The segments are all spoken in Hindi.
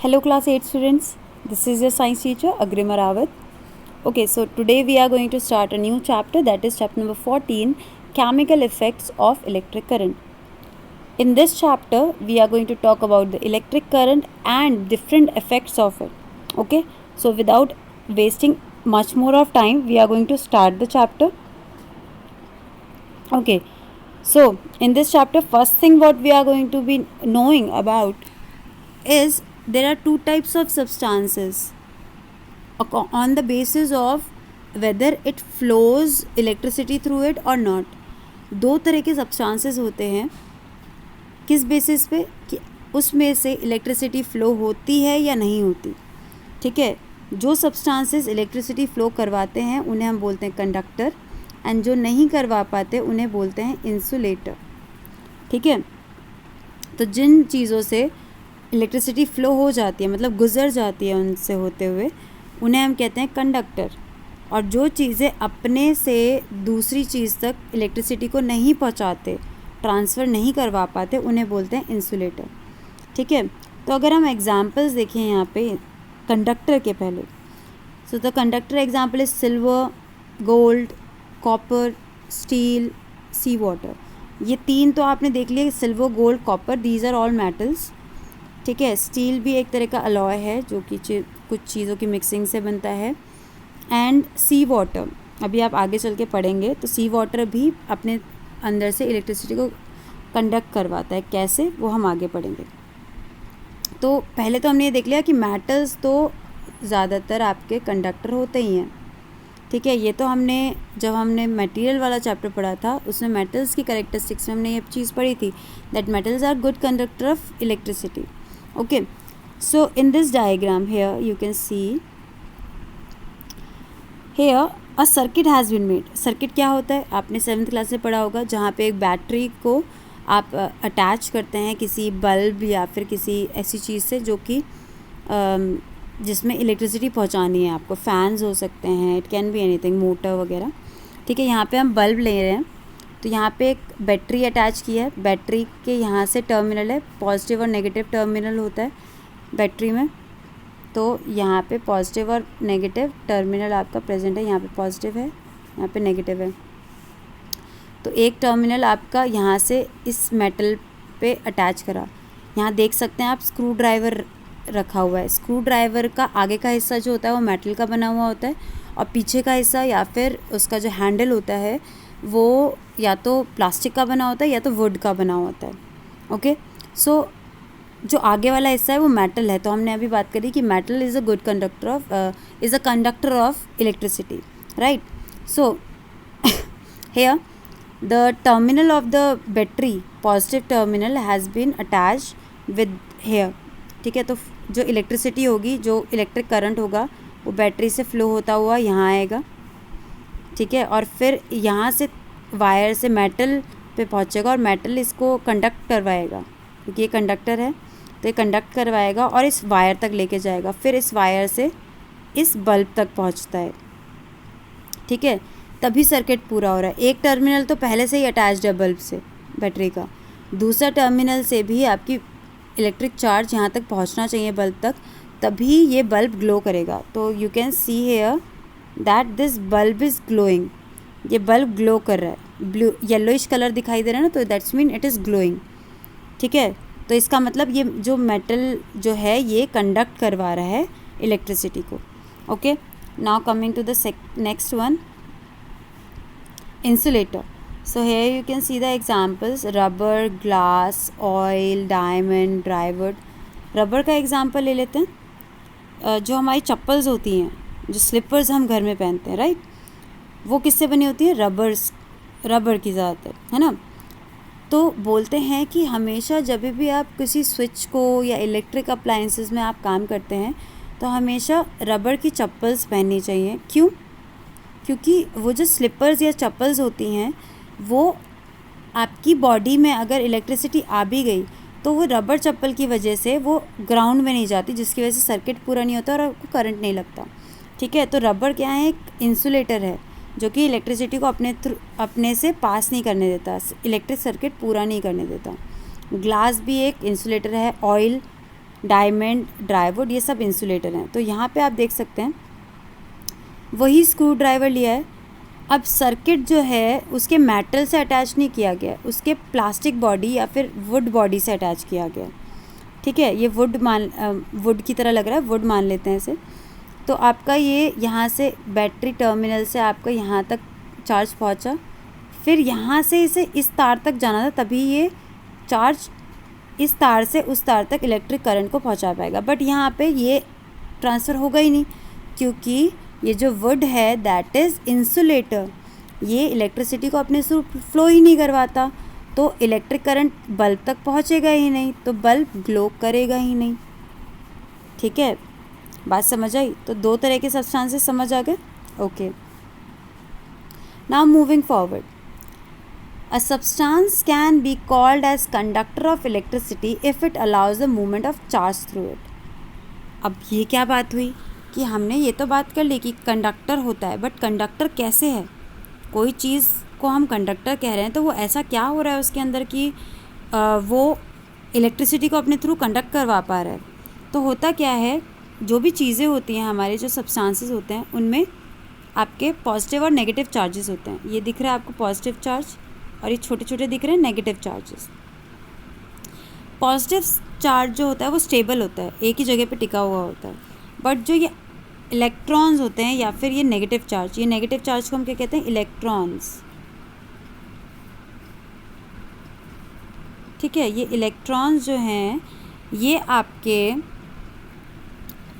Hello class 8 students, this is your science teacher Agrima Rawat. Okay, so today we are going to start a new chapter, that is chapter number 14, chemical effects of electric current. In this chapter we are going to talk about the electric current and different effects of it. Okay, so without wasting much more of time, we are going to start the chapter. Okay, so in this chapter, first thing what we are going to be knowing about is there are two types of substances on the basis of whether it flows electricity through it or not. दो तरह के substances होते हैं, किस बेसिस पे कि उसमें से इलेक्ट्रिसिटी फ़्लो होती है या नहीं होती. ठीक है, जो सब्सटेंसेस इलेक्ट्रिसिटी फ़्लो करवाते हैं उन्हें हम बोलते हैं कंडक्टर, एंड जो नहीं करवा पाते उन्हें बोलते हैं इंसुलेटर. ठीक है, तो जिन चीज़ों से इलेक्ट्रिसिटी फ़्लो हो जाती है, मतलब गुजर जाती है उनसे होते हुए, उन्हें हम कहते हैं कंडक्टर. और जो चीज़ें अपने से दूसरी चीज़ तक इलेक्ट्रिसिटी को नहीं पहुंचाते, ट्रांसफ़र नहीं करवा पाते, उन्हें बोलते हैं इंसुलेटर. ठीक है, तो अगर हम एग्जांपल्स देखें यहाँ पे कंडक्टर के पहले, so the conductor example is silver, gold, copper, steel, sea water. ये तीन तो आपने देख लिया, silver, gold, copper, these are all metals. ठीक है, स्टील भी एक तरह का अलॉय है जो कि कुछ चीज़ों की मिक्सिंग से बनता है. एंड सी वाटर, अभी आप आगे चल के पढ़ेंगे, तो सी वाटर भी अपने अंदर से इलेक्ट्रिसिटी को कंडक्ट करवाता है. कैसे, वो हम आगे पढ़ेंगे. तो पहले तो हमने ये देख लिया कि मेटल्स तो ज़्यादातर आपके कंडक्टर होते ही हैं. ठीक है, ये तो हमने जब हमने मटेरियल वाला चैप्टर पढ़ा था उसमें मेटल्स की कैरेक्टरिस्टिक्स में हमने ये चीज़ पढ़ी थी, that metals are good conductor of electricity. Okay, so in this diagram here you can see here a circuit has been made. Circuit क्या होता है, आपने 7th क्लास से पढ़ा होगा, जहाँ पे एक बैटरी को आप अटैच करते हैं किसी बल्ब या फिर किसी ऐसी चीज़ से जो कि जिसमें इलेक्ट्रिसिटी पहुंचानी है आपको. फ़ैन्स हो सकते हैं, it can be anything, motor वगैरह. ठीक है, यहाँ पे हम बल्ब ले रहे हैं, तो यहाँ पे एक बैटरी अटैच की है. बैटरी के यहाँ से टर्मिनल है, पॉजिटिव और नेगेटिव टर्मिनल होता है बैटरी में. तो यहाँ पे पॉजिटिव और नेगेटिव टर्मिनल आपका प्रेजेंट है. यहाँ पे पॉजिटिव है, यहाँ पे नेगेटिव है. तो एक टर्मिनल आपका यहाँ से इस मेटल पे अटैच करा. यहाँ देख सकते हैं आप स्क्रू ड्राइवर रखा हुआ है. स्क्रू ड्राइवर का आगे का हिस्सा जो होता है वो मेटल का बना हुआ होता है, और पीछे का हिस्सा या फिर उसका जो हैंडल होता है वो या तो प्लास्टिक का बना होता है या तो वुड का बना होता है. ओके, सो जो आगे वाला हिस्सा है वो मेटल है. तो हमने अभी बात करी कि metal is a good conductor of is a conductor of electricity, right. So here the terminal of the battery, positive terminal has been attached with here. ठीक है, तो जो इलेक्ट्रिसिटी होगी, जो इलेक्ट्रिक करंट होगा, वो बैटरी से फ़्लो होता हुआ यहाँ आएगा. ठीक है, और फिर यहाँ से वायर से मेटल पे पहुँचेगा और मेटल इसको कंडक्ट करवाएगा, क्योंकि ये कंडक्टर है तो ये कंडक्ट करवाएगा और इस वायर तक लेके जाएगा. फिर इस वायर से इस बल्ब तक पहुँचता है. ठीक है, तभी सर्किट पूरा हो रहा है. एक टर्मिनल तो पहले से ही अटैच्ड है बल्ब से, बैटरी का. दूसरा टर्मिनल से भी आपकी इलेक्ट्रिक चार्ज यहाँ तक पहुँचना चाहिए बल्ब तक, तभी ये बल्ब ग्लो करेगा. तो you can see here that this bulb is glowing. ये बल्ब ग्लो कर रहा है, ब्लू येलोइश कलर दिखाई दे रहा है ना, तो that's mean it is glowing. ठीक है, तो इसका मतलब ये जो मेटल जो है ये कंडक्ट करवा रहा है इलेक्ट्रिसिटी को. Okay, now coming to the next one, insulator. So here you can see the examples: rubber, glass, oil, diamond, drywood. Rubber का एग्जांपल ले लेते हैं. जो हमारी चप्पल्स होती हैं, जो स्लीपर्स हम घर में पहनते हैं, राइट, वो किससे बनी होती है, रबर की ज़्यादातर, है ना. तो बोलते हैं कि हमेशा जब भी आप किसी स्विच को या इलेक्ट्रिक अप्लायंसेस में आप काम करते हैं तो हमेशा रबर की चप्पल्स पहननी चाहिए. क्यों? क्योंकि वो जो स्लीपर्स या चप्पल्स होती हैं वो आपकी बॉडी में अगर इलेक्ट्रिसिटी आ भी गई तो वो रबर चप्पल की वजह से वो ग्राउंड में नहीं जाती, जिसकी वजह से सर्किट पूरा नहीं होता और आपको करंट नहीं लगता. ठीक है, तो रबर क्या है, एक इंसुलेटर है जो कि इलेक्ट्रिसिटी को अपने से पास नहीं करने देता, इलेक्ट्रिक सर्किट पूरा नहीं करने देता. ग्लास भी एक इंसुलेटर है. ऑयल डायमंड, ड्राईवुड, ये सब इंसुलेटर हैं। तो यहाँ पे आप देख सकते हैं वही स्क्रू ड्राइवर लिया है। अब सर्किट जो है उसके मेटल से अटैच नहीं किया गया, उसके प्लास्टिक बॉडी या फिर वुड बॉडी से अटैच किया गया। ठीक है, ये वुड की तरह लग रहा है, वुड मान लेते हैं इसे। तो आपका ये यहाँ से बैटरी टर्मिनल से आपका यहाँ तक चार्ज पहुँचा, फिर यहाँ से इसे इस तार तक जाना था, तभी ये चार्ज इस तार से उस तार तक इलेक्ट्रिक करंट को पहुँचा पाएगा। बट यहाँ पे ये ट्रांसफ़र होगा ही नहीं, क्योंकि ये जो वुड है दैट इज़ इंसुलेटर, ये इलेक्ट्रिसिटी को अपने थ्रू फ्लो ही नहीं करवाता, तो इलेक्ट्रिक करंट बल्ब तक पहुँचेगा ही नहीं, तो बल्ब ग्लो करेगा ही नहीं। ठीक है, बात समझ आई? तो दो तरह के सब्सटेंसेस समझ आ गए। Okay, now moving forward, a substance can be called as conductor of electricity if it allows the movement of charge through it। अब ये क्या बात हुई कि हमने ये तो बात कर ली कि कंडक्टर होता है, बट कंडक्टर कैसे है? कोई चीज़ को हम कंडक्टर कह रहे हैं तो वो ऐसा क्या हो रहा है उसके अंदर कि वो इलेक्ट्रिसिटी को अपने थ्रू कंडक्ट करवा पा रहा है। तो होता क्या है, जो भी चीज़ें होती हैं हमारे, जो सब्सटेंसेस होते हैं, उनमें आपके पॉजिटिव और नेगेटिव चार्जेस होते हैं। ये दिख रहा है आपको पॉजिटिव चार्ज, और ये छोटे छोटे दिख रहे हैं नेगेटिव चार्जेस। पॉजिटिव चार्ज जो होता है वो स्टेबल होता है, एक ही जगह पे टिका हुआ होता है। बट जो ये इलेक्ट्रॉन्स होते हैं या फिर ये नेगेटिव चार्ज, ये नेगेटिव चार्ज को हम क्या कहते हैं? इलेक्ट्रॉन्स। ठीक है, ये इलेक्ट्रॉन्स जो हैं ये आपके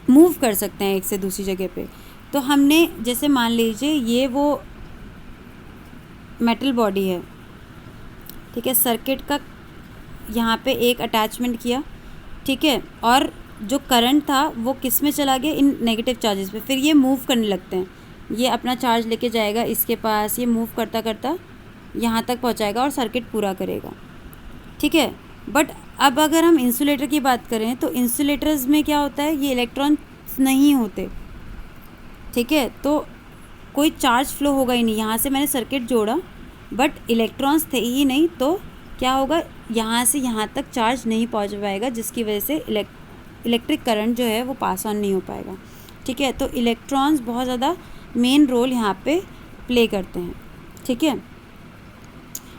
मूव कर सकते हैं एक से दूसरी जगह पे। तो हमने जैसे मान लीजिए ये वो मेटल बॉडी है, ठीक है, सर्किट का यहाँ पे एक अटैचमेंट किया, ठीक है, और जो करंट था वो किस में चला गया? इन नेगेटिव चार्जेस पे। फिर ये मूव करने लगते हैं, ये अपना चार्ज लेके जाएगा इसके पास, ये मूव करता करता यहाँ तक पहुँचाएगा और सर्किट पूरा करेगा। ठीक है, बट अब अगर हम इंसुलेटर की बात करें तो इंसुलेटर्स में क्या होता है? ये इलेक्ट्रॉन्स नहीं होते। ठीक है, तो कोई चार्ज फ्लो होगा ही नहीं। यहाँ से मैंने सर्किट जोड़ा बट इलेक्ट्रॉन्स थे ही नहीं, तो क्या होगा? यहाँ से यहाँ तक चार्ज नहीं पहुँच पाएगा, जिसकी वजह से इलेक्ट्रिक करंट जो है वो पास ऑन नहीं हो पाएगा। ठीक है, तो इलेक्ट्रॉन्स बहुत ज़्यादा मेन रोल यहाँ पे प्ले करते हैं। ठीक है,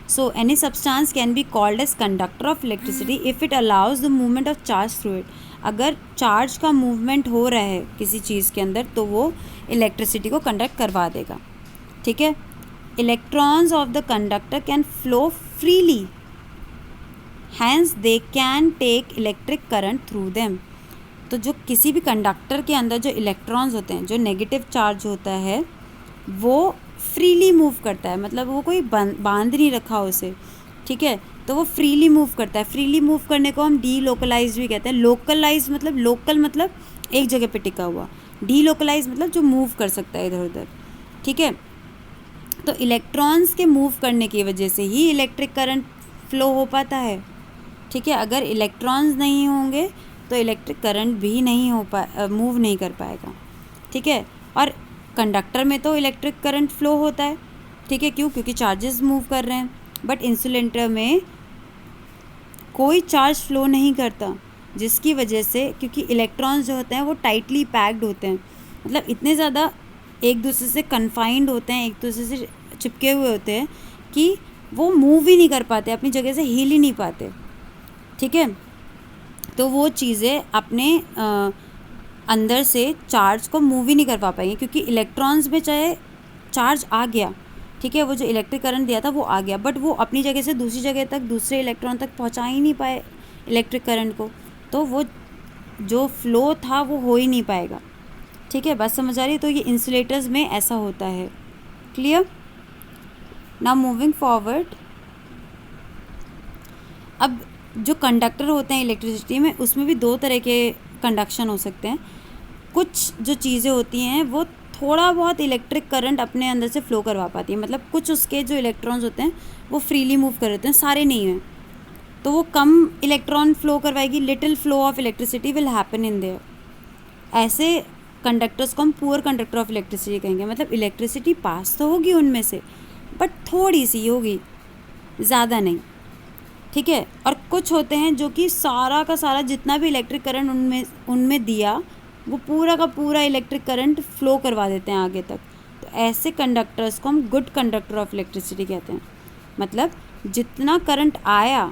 so any substance can be called as conductor of electricity if it allows the movement of charge through it. अगर चार्ज का मूवमेंट हो रहा है किसी चीज़ के अंदर तो वो इलेक्ट्रिसिटी को कंडक्ट करवा देगा। ठीक है, electrons of the conductor can flow freely, hence they can take electric current through them. तो जो किसी भी कंडक्टर के अंदर जो इलेक्ट्रॉन्स होते हैं, जो नेगेटिव चार्ज होता है वो फ्रीली मूव करता है, मतलब वो कोई बांध नहीं रखा उसे। ठीक है, तो वो फ्रीली मूव करता है। फ्रीली मूव करने को हम डी लोकलाइज भी कहते हैं। लोकलाइज मतलब, लोकल मतलब एक जगह पे टिका हुआ, डी लोकलाइज मतलब जो मूव कर सकता है इधर उधर। ठीक है, तो इलेक्ट्रॉन्स के मूव करने की वजह से ही इलेक्ट्रिक करंट फ्लो हो पाता है। ठीक है, अगर इलेक्ट्रॉन्स नहीं होंगे तो इलेक्ट्रिक करंट भी नहीं मूव नहीं कर पाएगा। ठीक है, और कंडक्टर में तो इलेक्ट्रिक करंट फ्लो होता है। ठीक है, क्यों? क्योंकि चार्जेस मूव कर रहे हैं। बट इंसुलेटर में कोई चार्ज फ्लो नहीं करता, जिसकी वजह से, क्योंकि इलेक्ट्रॉन्स जो होते हैं वो टाइटली पैक्ड होते हैं, मतलब इतने ज़्यादा एक दूसरे से कन्फाइंड होते हैं, एक दूसरे से चिपके हुए होते हैं कि वो मूव ही नहीं कर पाते, अपनी जगह से हिल ही नहीं पाते। ठीक है, तो वो चीज़ें अपने अंदर से चार्ज को मूव ही नहीं कर पाएंगे, क्योंकि इलेक्ट्रॉन्स में चाहे चार्ज आ गया, ठीक है, वो जो इलेक्ट्रिक करंट दिया था वो आ गया, बट वो अपनी जगह से दूसरी जगह तक, दूसरे इलेक्ट्रॉन तक पहुंचा ही नहीं पाए इलेक्ट्रिक करंट को, तो वो जो फ्लो था वो हो ही नहीं पाएगा। ठीक है, बात समझ आ रही है? तो ये इंसुलेटर्स में ऐसा होता है। क्लियर? नाउ मूविंग फॉरवर्ड, अब जो कंडक्टर होते हैं इलेक्ट्रिसिटी में, उसमें भी दो तरह के कंडक्शन हो सकते हैं। कुछ जो चीज़ें होती हैं वो थोड़ा बहुत इलेक्ट्रिक करंट अपने अंदर से फ़्लो करवा पाती है, मतलब कुछ उसके जो इलेक्ट्रॉन्स होते हैं वो फ्रीली मूव कर रहे हैं, सारे नहीं हैं, तो वो कम इलेक्ट्रॉन फ्लो करवाएगी। Little flow of electricity will happen in their. ऐसे कंडक्टर्स को हम पुअर कंडक्टर ऑफ इलेक्ट्रिसिटी कहेंगे, मतलब इलेक्ट्रिसिटी पास तो होगी उनमें से बट थोड़ी सी होगी, ज़्यादा नहीं। ठीक है। और कुछ होते हैं जो कि सारा का सारा जितना भी इलेक्ट्रिक करंट उनमें दिया वो पूरा का पूरा इलेक्ट्रिक करंट फ्लो करवा देते हैं आगे तक। तो ऐसे कंडक्टर्स को हम गुड कंडक्टर ऑफ इलेक्ट्रिसिटी कहते हैं। मतलब जितना करंट आया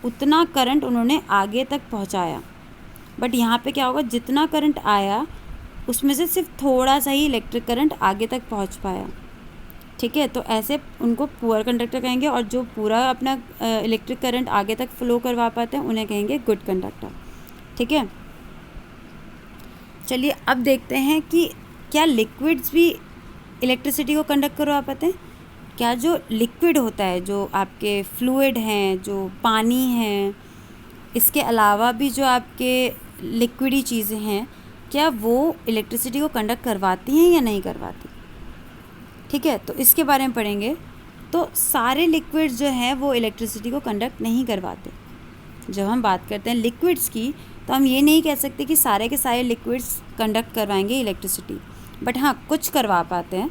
उतना करंट उन्होंने आगे तक पहुंचाया। बट यहाँ पे क्या होगा, जितना करंट आया उसमें से सिर्फ थोड़ा सा ही इलेक्ट्रिक करंट आगे तक पहुंच पाया। ठीक है, तो ऐसे उनको पुअर कंडक्टर कहेंगे, और जो पूरा अपना इलेक्ट्रिक करंट आगे तक फ्लो करवा पाते हैं उन्हें कहेंगे गुड कंडक्टर। ठीक है, चलिए अब देखते हैं कि क्या लिक्विड्स भी इलेक्ट्रिसिटी को कंडक्ट करवा पाते हैं। क्या जो लिक्विड होता है, जो आपके फ्लूइड हैं, जो पानी है, इसके अलावा भी जो आपके लिक्विडी चीज़ें हैं, क्या वो इलेक्ट्रिसिटी को कंडक्ट करवाती हैं या नहीं करवाती। ठीक है, तो इसके बारे में पढ़ेंगे। तो सारे लिक्विड्स जो हैं वो इलेक्ट्रिसिटी को कंडक्ट नहीं करवाते। जब हम बात करते हैं लिक्विड्स की तो हम ये नहीं कह सकते कि सारे के सारे लिक्विड्स कंडक्ट करवाएंगे इलेक्ट्रिसिटी, बट हाँ कुछ करवा पाते हैं।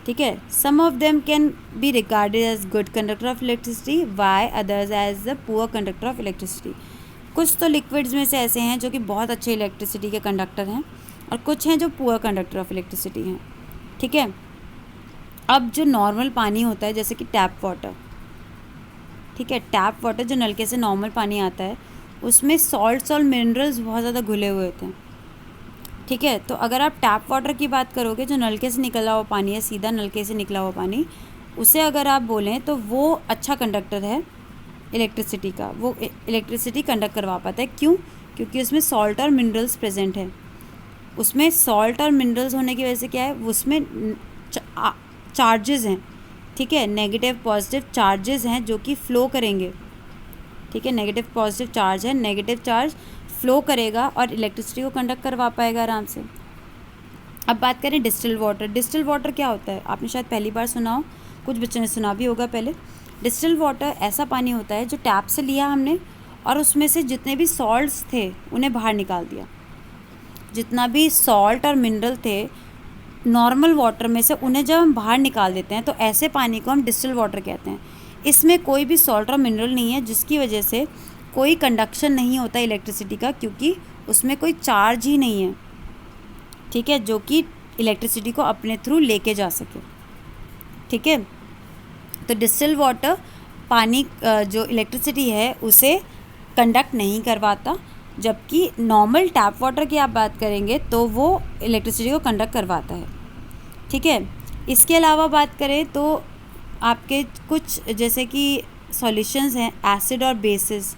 ठीक है, some of them can be regarded as good conductor of electricity, while others as the poor conductor of electricity. कुछ तो लिक्विड्स में से ऐसे हैं जो कि बहुत अच्छे इलेक्ट्रिसिटी के कंडक्टर हैं, और कुछ हैं जो पुअर कंडक्टर ऑफ इलेक्ट्रिसिटी हैं। ठीक है, अब जो नॉर्मल पानी होता है जैसे कि टैप वाटर, ठीक है, टैप वाटर जो नलके से नॉर्मल पानी आता है उसमें सॉल्ट्स और मिनरल्स बहुत ज़्यादा घुले हुए होते हैं। ठीक है, तो अगर आप टैप वाटर की बात करोगे, जो नलके से निकला हुआ पानी है, सीधा नलके से निकला हुआ पानी, उसे अगर आप बोलें तो वो अच्छा कंडक्टर है इलेक्ट्रिसिटी का। वो इलेक्ट्रिसिटी कंडक्ट करवा पाता है। क्यों? क्योंकि उसमें सॉल्ट और मिनरल्स प्रेजेंट है। उसमें सॉल्ट और मिनरल्स होने की वजह से क्या है, उसमें चार्जेस हैं। ठीक है, नेगेटिव पॉजिटिव चार्जेस हैं जो कि फ़्लो करेंगे। ठीक है, नेगेटिव पॉजिटिव चार्ज है, नेगेटिव चार्ज फ़्लो करेगा और इलेक्ट्रिसिटी को कंडक्ट करवा पाएगा आराम से। अब बात करें डिस्टिल वाटर। डिस्टिल वाटर क्या होता है, आपने शायद पहली बार सुना हो, कुछ बच्चों ने सुना भी होगा पहले। डिस्टिल वाटर ऐसा पानी होता है जो टैप से लिया हमने और उसमें से जितने भी सॉल्ट्स थे उन्हें बाहर निकाल दिया। जितना भी सॉल्ट और मिनरल थे नॉर्मल वाटर में से, उन्हें जब हम बाहर निकाल देते हैं तो ऐसे पानी को हम डिस्टिल वाटर कहते हैं। इसमें कोई भी सॉल्ट और मिनरल नहीं है, जिसकी वजह से कोई कंडक्शन नहीं होता इलेक्ट्रिसिटी का, क्योंकि उसमें कोई चार्ज ही नहीं है। ठीक है, जो कि इलेक्ट्रिसिटी को अपने थ्रू लेके जा सके। ठीक है, तो डिस्टिल वाटर पानी जो इलेक्ट्रिसिटी है उसे कंडक्ट नहीं करवाता, जबकि नॉर्मल टैप वाटर की आप बात करेंगे तो वो इलेक्ट्रिसिटी को कंडक्ट करवाता है। ठीक है, इसके अलावा बात करें तो आपके कुछ जैसे कि सॉल्यूशंस हैं, एसिड और बेसिस।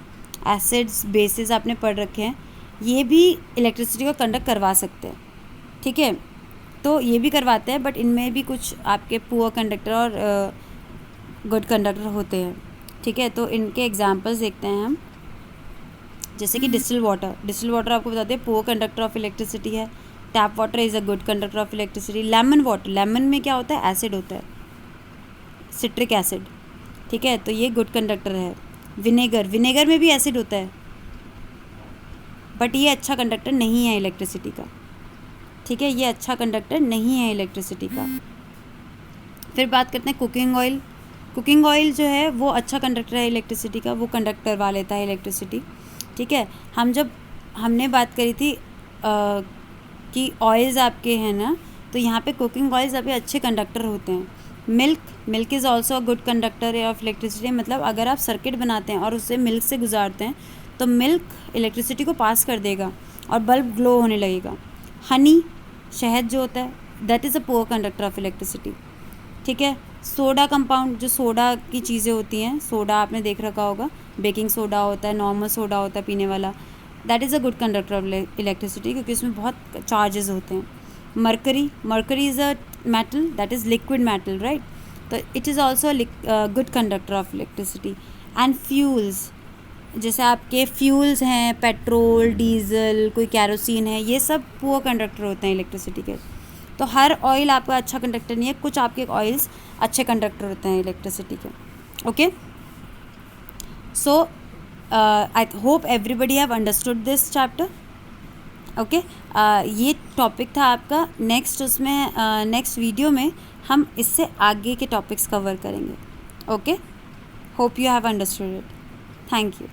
एसिड्स बेसिस आपने पढ़ रखे हैं, ये भी इलेक्ट्रिसिटी को कंडक्ट करवा सकते हैं। ठीक है, तो ये भी करवाते हैं, बट इनमें भी कुछ आपके पुअर कंडक्टर और गुड कंडक्टर होते हैं। ठीक है, तो इनके एग्जांपल्स देखते हैं हम। जैसे कि डिस्टिल वाटर। डिस्टिल वाटर आपको बताते हैं पुअर कंडक्टर ऑफ इलेक्ट्रिसिटी है। Tap water is a good conductor of electricity. Lemon water, lemon में क्या होता है, एसिड होता है, सिट्रिक एसिड। ठीक है, तो ये गुड कंडक्टर है। विनेगर, विनेगर में भी एसिड होता है, बट ये अच्छा कंडक्टर नहीं है इलेक्ट्रिसिटी का। ठीक है, ये अच्छा कंडक्टर नहीं है इलेक्ट्रिसिटी का। फिर बात करते हैं कुकिंग ऑयल। कुकिंग ऑयल जो है वो अच्छा कंडक्टर है इलेक्ट्रिसिटी का, वो कंडक्ट करवा लेता है इलेक्ट्रिसिटी। ठीक है, हमने बात करी थी कि ऑयल्स आपके हैं ना, तो यहाँ पे कुकिंग ऑयल्स अभी अच्छे कंडक्टर होते हैं। Milk is also a good conductor of electricity. मतलब अगर आप सर्किट बनाते हैं और उसे मिल्क से गुजारते हैं तो मिल्क इलेक्ट्रिसिटी को पास कर देगा और बल्ब ग्लो होने लगेगा। हनी, शहद जो होता है, that is a poor conductor of electricity. ठीक है, सोडा कंपाउंड, जो सोडा की चीज़ें होती हैं, सोडा आपने देख रखा होगा, बेकिंग सोडा होता है, नॉर्मल सोडा होता है पीने वाला, that is a good conductor of electricity, क्योंकि उसमें बहुत चार्जेस होते हैं। Mercury is a metal, that is liquid metal, right, तो it is also good conductor of electricity. And fuels, जैसे आपके फ्यूल्स हैं, पेट्रोल, डीजल, कोई कैरोसिन है, ये सब पुअर कंडक्टर होते हैं इलेक्ट्रिसिटी के। तो हर ऑयल आपका अच्छा कंडक्टर नहीं है, कुछ आपके ऑयल्स अच्छे कंडक्टर होते हैं इलेक्ट्रिसिटी के। Okay, so I hope everybody have understood this chapter. Okay, ये टॉपिक था आपका। नेक्स्ट वीडियो में हम इससे आगे के टॉपिक्स कवर करेंगे। Okay, hope you have understood it. Thank you.